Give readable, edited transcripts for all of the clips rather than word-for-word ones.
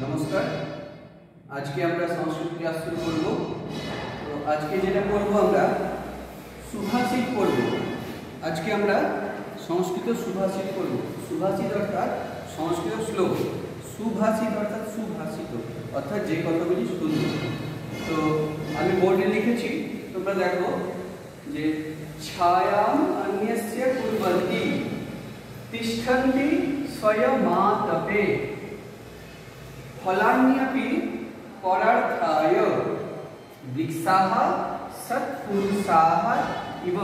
नमस्कार। आज के আমরা সংস্কৃত ক্লাস শুরু করব। তো আজকে যেটা করব আমরা সুভাষিত করব। আজকে আমরা সংস্কৃত সুভাষিত করব। সুভাষিত অর্থাৎ সংস্কৃত শ্লোক, সুভাষিত অর্থাৎ সুভাষিত অর্থাৎ যে কথাগুলি সুন্দর। তো আমি বোর্ডে লিখেছি, তোমরা দেখো যে ছায়াম অন্যস্য কুর্বন্তি তিষ্ঠন্তি স্বয়মাতপে ফলান্যপি পরার্থায় বৃক্ষাঃ সৎপুরুষাঃ ইব।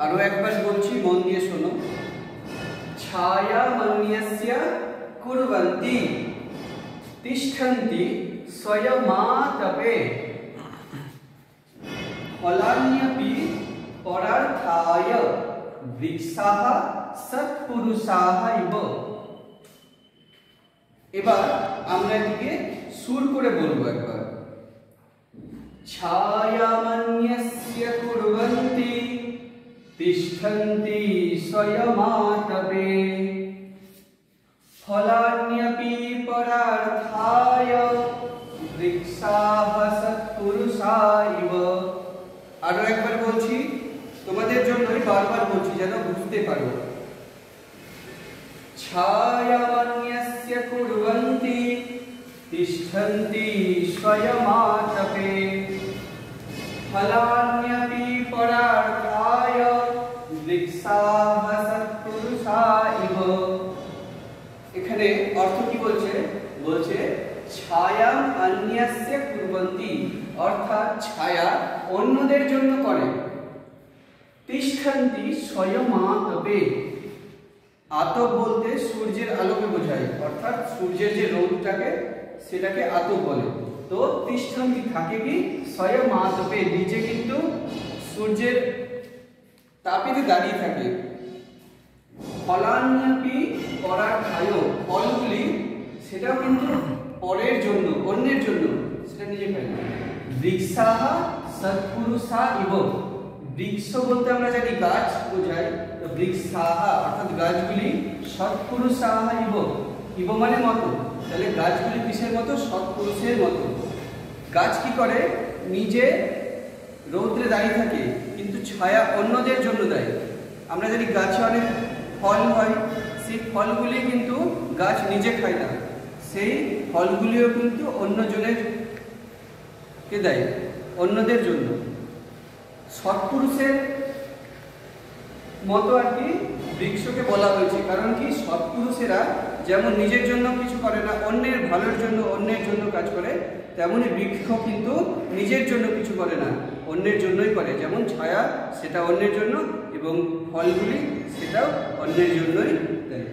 আরো একবার বলছি, মন দিয়ে শোনো। ছায়ামন্যস্য কুর্বন্তি তিষ্ঠন্তি স্বয়মাতপে ফলান্যপি পরার্থায় বৃক্ষাঃ সৎপুরুষাঃ ইব। এবার আমরা এদিকে সুর করে বলবো একবার। ছায়ামন্যস্য কুর্বন্তি তিষ্ঠন্তি স্বয়মাতপে ফলান্যপি পরার্থায় বৃক্ষাঃ সৎপুরুষাঃ ইব। আরো একবার বলছি, তোমাদের জন্যই বারবার বলছি যেন বুঝতে পারো। ছায়ামন্যস্য কুর্বন্তি তিষ্ঠন্তি স্বয়মাতপে ফলান্যপি পরার্থায় বৃক্ষাঃ সৎপুরুষাঃ ইব। এখানে অর্থ কি বলছে? বলছে ছায়াম অন্যস্য কুর্বন্তি অর্থাৎ ছায়া অন্যদের জন্য করে। তিষ্ঠন্তি স্বয়মাতপে, আতপ বলতে সূর্যের আলোকে বোঝায়, অর্থাৎ সূর্যের যে রোদটাকে সেটাকে আতপ বলে। তো তিষ্ঠন্তি থাকে কি স্বয়মাতপে, নিচে কিন্তু সূর্যের তাপেতে দাঁড়িয়ে থাকে। ফলান্যপি পরার্থায়, ফলগুলি সেটাও কিন্তু পরের জন্য, অন্যের জন্য, সেটা নিজে খায় না। বৃক্ষাঃ সৎপুরুষাঃ ইব। বৃক্ষ বলতে আমরা জানি গাছ বোঝায়, তো বৃক্ষাঃ অর্থাৎ গাছগুলি সৎপুরুষাঃ ইব। ইব মানে মতো, তাহলে গাছগুলি কিসের মতো? সৎপুরুষের মতো। গাছ কি করে? নিজে রৌদ্রে দাঁড়িয়ে থাকে কিন্তু ছায়া অন্যদের জন্য দেয়। আমরা জানি গাছে অনেক ফল হয়, সেই ফলগুলি কিন্তু গাছ নিজে খায় না, সেই ফলগুলিও কিন্তু অন্যজনের কে দেয়, অন্যদের জন্য। সৎপুরুষের মতো আর কি বৃক্ষকে বলা হয়েছে, কারণ কি সৎপুরুষেরা যেমন নিজের জন্য কিছু করে না, অন্যের ভালোর জন্য, অন্যের জন্য কাজ করে, তেমনি বৃক্ষ কিন্তু নিজের জন্য কিছু করে না, অন্যের জন্যই করে। যেমন ছায়া সেটা অন্যের জন্য এবং ফলগুলি সেটাও অন্যের জন্যই দেয়।